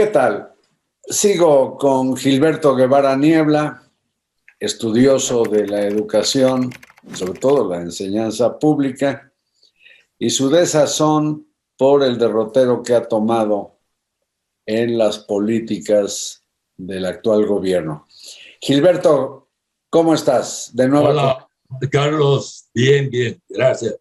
¿Qué tal? Sigo con Gilberto Guevara Niebla, estudioso de la educación, sobre todo la enseñanza pública, y su desazón por el derrotero que ha tomado en las políticas del actual gobierno. Gilberto, ¿cómo estás? De nuevo. Hola, Carlos. Bien, gracias.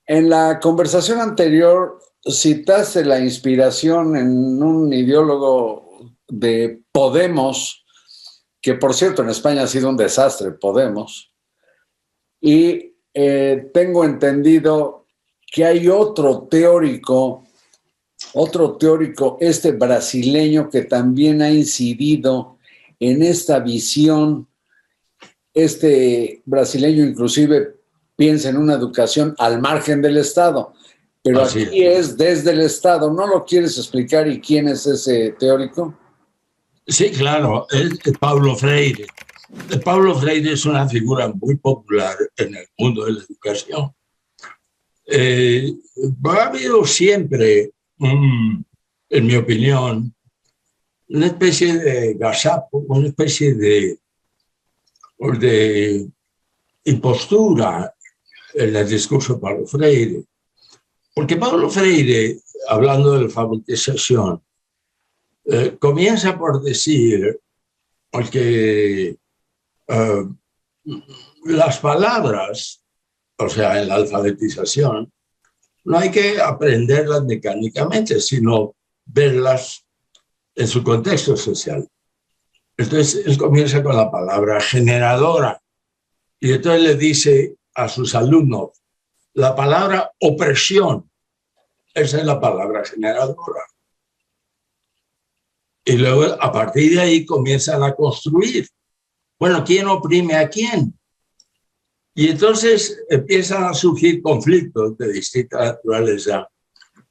En la conversación anterior citaste la inspiración en un ideólogo de Podemos, que por cierto en España ha sido un desastre, Podemos, y tengo entendido que hay otro teórico, este brasileño, que también ha incidido en esta visión. Este brasileño inclusive piensa en una educación al margen del Estado, pero Así aquí es desde el Estado. ¿No lo quieres explicar y quién es ese teórico? Sí, claro, es Paulo Freire. Paulo Freire es una figura muy popular en el mundo de la educación. Ha habido siempre, en mi opinión, una especie de gazapo, una especie de impostura en el discurso de Paulo Freire. Porque Paulo Freire, hablando de la alfabetización, comienza por decir que las palabras, o sea, en la alfabetización, no hay que aprenderlas mecánicamente, sino verlas en su contexto social. Entonces, él comienza con la palabra generadora y entonces le dice a sus alumnos, la palabra opresión, esa es la palabra generadora. Y luego, a partir de ahí, comienzan a construir. Bueno, ¿quién oprime a quién? Y entonces empiezan a surgir conflictos de distinta naturaleza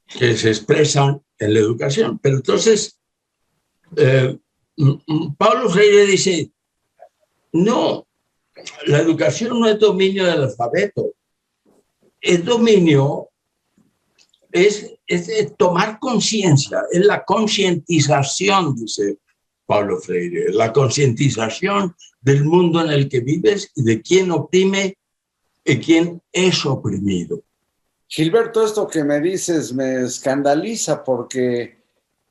que se expresan en la educación. Pero entonces, Paulo Freire dice, no, la educación no es dominio del alfabeto. El dominio es tomar conciencia, es la concientización, dice Paulo Freire, la concientización del mundo en el que vives y de quién oprime y quién es oprimido. Gilberto, esto que me dices me escandaliza porque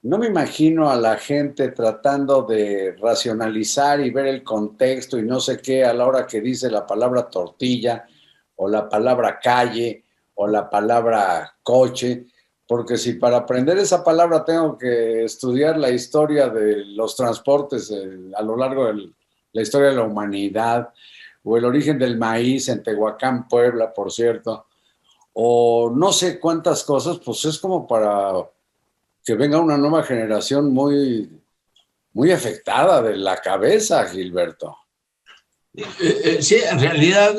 no me imagino a la gente tratando de racionalizar y ver el contexto y no sé qué a la hora que dice la palabra tortilla o la palabra calle o la palabra coche, porque si para aprender esa palabra tengo que estudiar la historia de los transportes a lo largo de la historia de la humanidad, o el origen del maíz en Tehuacán, Puebla, por cierto, o no sé cuántas cosas, pues es como para que venga una nueva generación muy, muy afectada de la cabeza, Gilberto. Sí, en realidad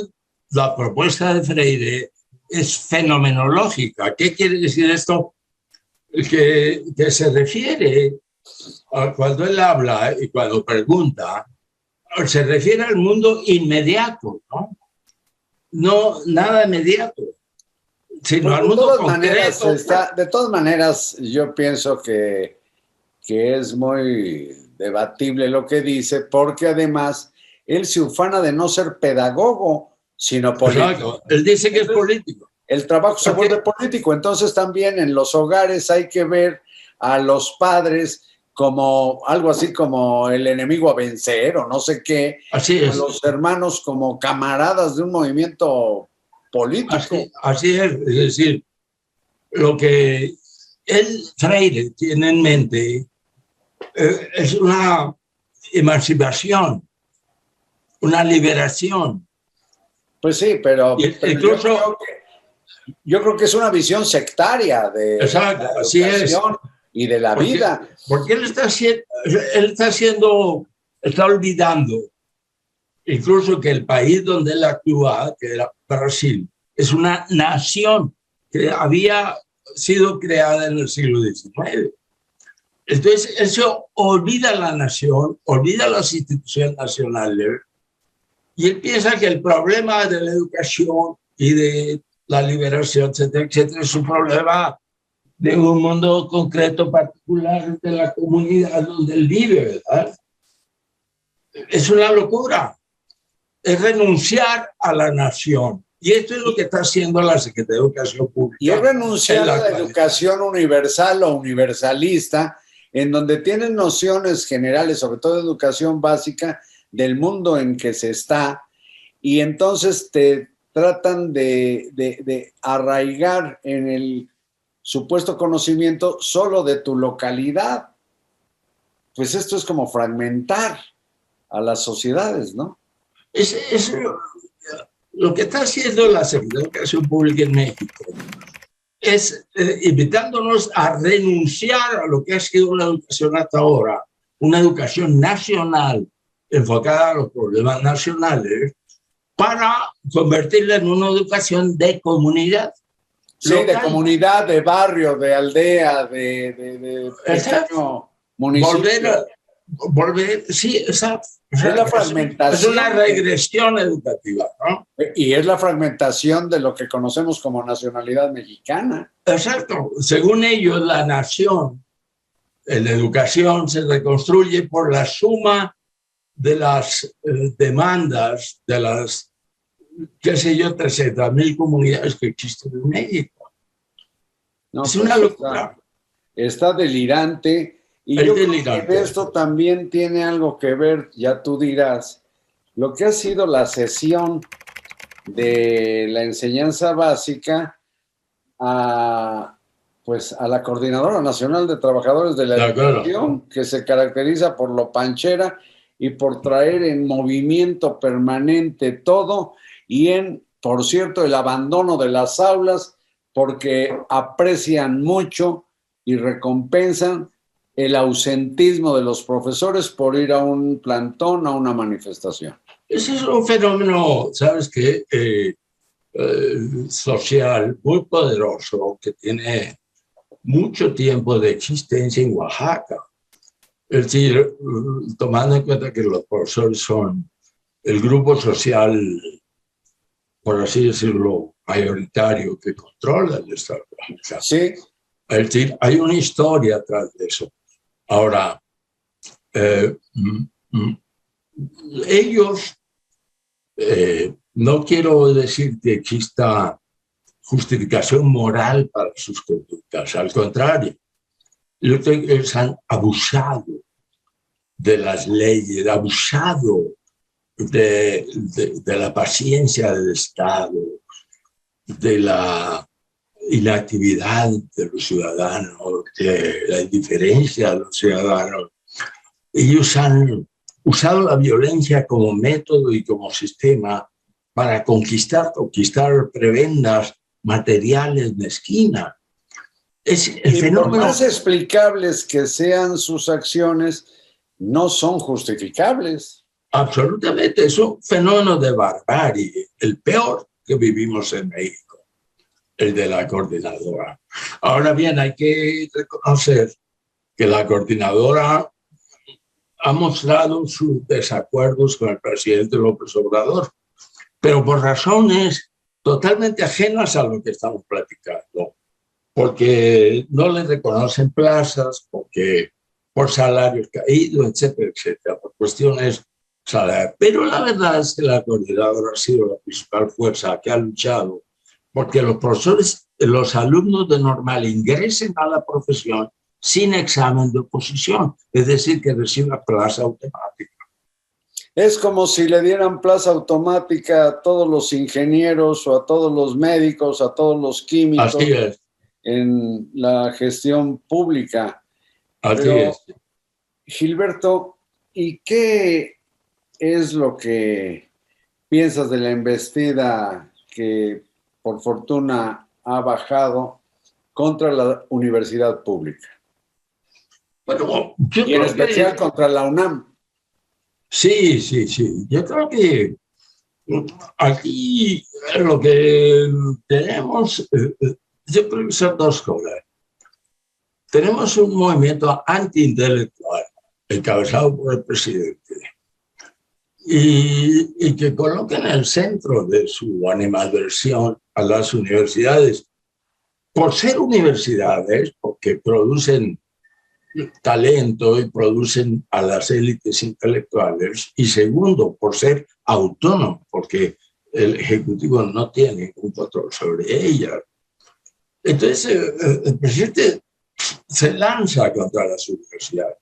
la propuesta de Freire es fenomenológica. ¿Qué quiere decir esto? Que se refiere a cuando él habla y cuando pregunta, se refiere al mundo inmediato, ¿no? No, nada inmediato, sino al mundo concreto. De todas maneras, yo pienso que es muy debatible lo que dice, porque además él se ufana de no ser pedagogo, sino político. Exacto. Él dice que es político. El trabajo se vuelve político, entonces también en los hogares hay que ver a los padres como algo así como el enemigo a vencer o no sé qué, así es. A los hermanos como camaradas de un movimiento político. Así es decir, lo que él, Freire, tiene en mente es una emancipación, una liberación. Pues sí, pero incluso yo creo que es una visión sectaria de exacto, la educación y de la vida. Porque él está olvidando incluso que el país donde él actúa, que era Brasil, es una nación que había sido creada en el siglo XIX. Entonces, él se olvida la nación, olvida las instituciones nacionales, y él piensa que el problema de la educación y de la liberación, etcétera, etcétera, es un problema de un mundo concreto particular de la comunidad donde él vive, ¿verdad? Es una locura. Es renunciar a la nación. Y esto es lo que está haciendo la Secretaría de Educación Pública. Y es renunciar a la educación universal o universalista, en donde tienen nociones generales, sobre todo de educación básica, del mundo en que se está, y entonces te tratan de arraigar en el supuesto conocimiento solo de tu localidad. Pues esto es como fragmentar a las sociedades, ¿no? Es lo que está haciendo la Secretaría de Educación Pública en México es invitándonos a renunciar a lo que ha sido la educación hasta ahora, una educación nacional enfocada a los problemas nacionales, para convertirla en una educación de comunidad. Sí, local. De comunidad, de barrio, de aldea, de pequeño municipio. Volver, sí, exacto. Es la fragmentación. Es una regresión educativa, ¿no? Y es la fragmentación de lo que conocemos como nacionalidad mexicana. Exacto. Según ellos, la nación en la educación se reconstruye por la suma de las demandas de las, qué sé yo, 300,000 comunidades que existen en México. No, es una locura. Está delirante. Y yo creo que esto también tiene algo que ver, ya tú dirás, lo que ha sido la cesión de la enseñanza básica a la Coordinadora Nacional de Trabajadores de la Educación, que se caracteriza por lo panchera y por traer en movimiento permanente todo, y por cierto, el abandono de las aulas, porque aprecian mucho y recompensan el ausentismo de los profesores por ir a un plantón, a una manifestación. Ese es un fenómeno, ¿sabes qué? Social muy poderoso, que tiene mucho tiempo de existencia en Oaxaca. Es decir, tomando en cuenta que los profesores son el grupo social, por así decirlo, mayoritario que controla el Estado. Sí. Es decir, hay una historia atrás de eso. Ahora, ellos, no quiero decir que exista justificación moral para sus conductas, al contrario, yo creo que ellos han abusado de las leyes, abusado de la paciencia del Estado, de la inactividad de los ciudadanos, de la indiferencia de los ciudadanos. Ellos han usado la violencia como método y como sistema para conquistar prebendas materiales mezquinas. Por más explicables que sean sus acciones, no son justificables. Absolutamente, es un fenómeno de barbarie, el peor que vivimos en México, el de la coordinadora. Ahora bien, hay que reconocer que la coordinadora ha mostrado sus desacuerdos con el presidente López Obrador, pero por razones totalmente ajenas a lo que estamos platicando, porque no le reconocen plazas, porque por salarios caídos, etcétera, etcétera, por cuestiones salariales. Pero la verdad es que la coordinadora ha sido la principal fuerza que ha luchado porque los profesores, los alumnos de normal ingresen a la profesión sin examen de oposición, es decir, que reciban plaza automática. Es como si le dieran plaza automática a todos los ingenieros o a todos los médicos, a todos los químicos. Así es. En la gestión pública. Así es. Gilberto, ¿y qué es lo que piensas de la embestida que por fortuna ha bajado contra la universidad pública? Bueno, y en especial contra la UNAM. Sí, sí, sí. Yo creo que aquí lo que tenemos, yo creo que son dos cosas. Tenemos un movimiento antiintelectual encabezado por el presidente y que coloca en el centro de su animadversión a las universidades por ser universidades, porque producen talento y producen a las élites intelectuales, y segundo, por ser autónomo, porque el Ejecutivo no tiene un control sobre ellas. Entonces, el presidente se lanza contra las universidades.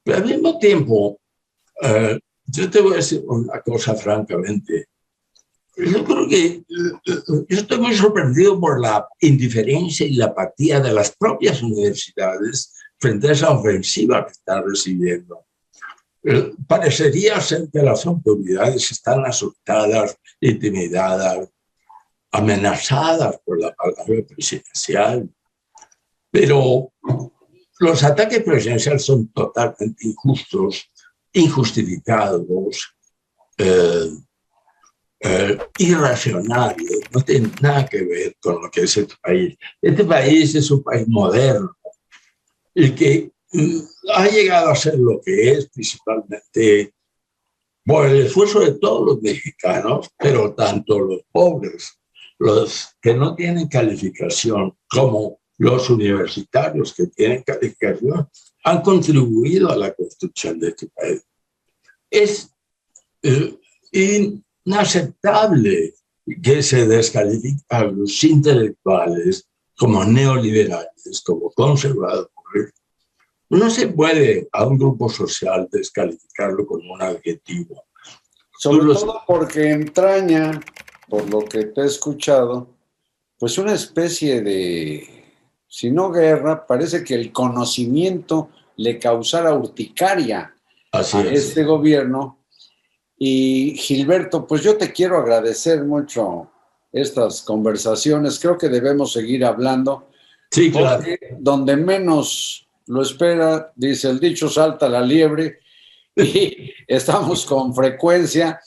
Pero al mismo tiempo, yo te voy a decir una cosa francamente. Yo creo que yo estoy muy sorprendido por la indiferencia y la apatía de las propias universidades frente a esa ofensiva que están recibiendo. Parecería ser que las autoridades están asustadas, intimidadas, amenazadas por la palabra presidencial, pero los ataques presidenciales son totalmente injustos, injustificados, irracionales, no tienen nada que ver con lo que es este país. Este país es un país moderno, el que ha llegado a ser lo que es principalmente por el esfuerzo de todos los mexicanos, pero tanto los pobres, los que no tienen calificación, como los universitarios que tienen calificación, han contribuido a la construcción de este país. Es inaceptable que se descalifiquen a los intelectuales como neoliberales, como conservadores. No se puede a un grupo social descalificarlo con un adjetivo. Sobre todo porque entraña, por lo que te he escuchado, pues una especie de, si no guerra, parece que el conocimiento le causara urticaria a este gobierno. Y Gilberto, pues yo te quiero agradecer mucho estas conversaciones. Creo que debemos seguir hablando. Sí, claro. Porque donde menos lo espera, dice el dicho, salta la liebre, y estamos con frecuencia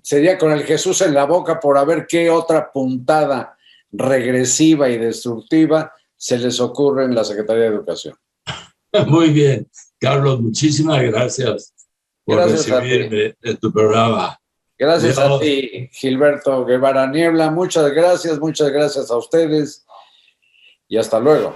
sería con el Jesús en la boca por a ver qué otra puntada regresiva y destructiva se les ocurre en la Secretaría de Educación. Muy bien, Carlos, muchísimas gracias por recibirme en tu programa. Gracias a ti, Gilberto Guevara Niebla. Muchas gracias a ustedes y hasta luego.